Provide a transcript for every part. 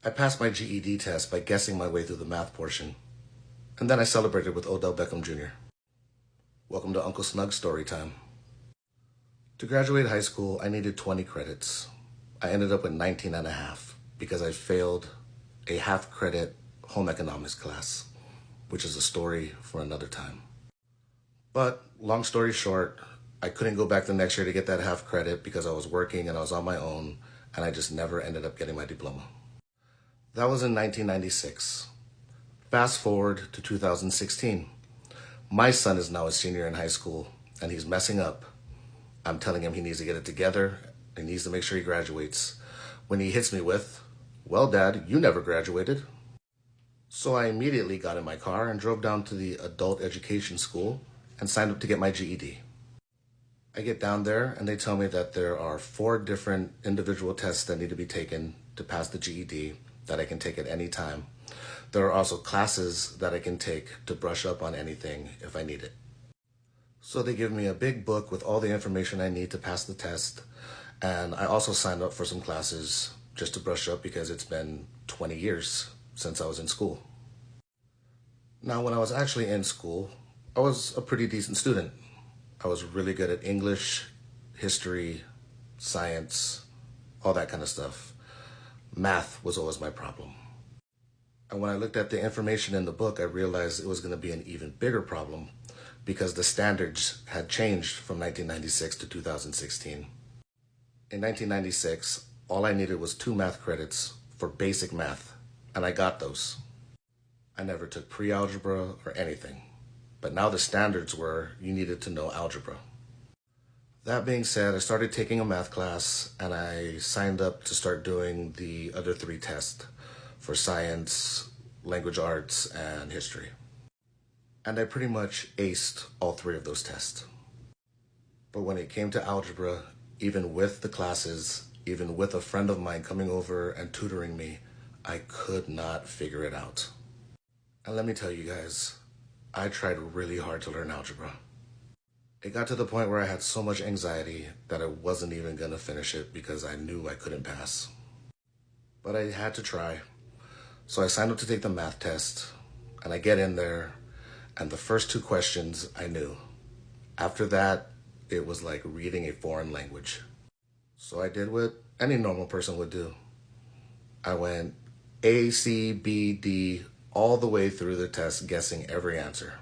I passed my GED test by guessing my way through the math portion, and then I celebrated with Odell Beckham Jr. Welcome to Uncle Snug's story time. To graduate high school, I needed 20 credits. I ended up with 19 and a half because I failed a half-credit home economics class, which is a story for another time. But long story short, I couldn't go back the next year to get that half credit because I was working and I was on my own, and I just never ended up getting my diploma. That was in 1996. Fast forward to 2016. My son is now a senior in high school, and he's messing up. I'm telling him he needs to get it together, and he needs to make sure he graduates. When he hits me with, "Well, Dad, you never graduated." So I immediately got in my car and drove down to the adult education school and signed up to get my GED. I get down there and they tell me that there are 4 different individual tests that need to be taken to pass the GED that I can take at any time. There are also classes that I can take to brush up on anything if I need it. So they give me a big book with all the information I need to pass the test, and I also signed up for some classes just to brush up because it's been 20 years since I was in school. Now, when I was actually in school, I was a pretty decent student. I was really good at English, history, science, all that kind of stuff. Math was always my problem. And when I looked at the information in the book, I realized it was going to be an even bigger problem because the standards had changed from 1996 to 2016. In 1996, all I needed was 2 math credits for basic math, and I got those. I never took pre-algebra or anything. But now the standards were you needed to know algebra. That being said, I started taking a math class and I signed up to start doing the other 3 tests for science, language arts, and history. And I pretty much aced all 3 of those tests. But when it came to algebra, even with the classes, even with a friend of mine coming over and tutoring me, I could not figure it out. And let me tell you guys, I tried really hard to learn algebra. It got to the point where I had so much anxiety that I wasn't even gonna finish it because I knew I couldn't pass. But I had to try. So I signed up to take the math test, and I get in there, and the first 2 questions I knew. After that, it was like reading a foreign language. So I did what any normal person would do. I went A, C, B, D, all the way through the test, guessing every answer.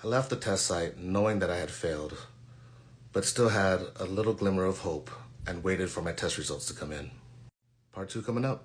I left the test site knowing that I had failed, but still had a little glimmer of hope and waited for my test results to come in. Part 2 coming up.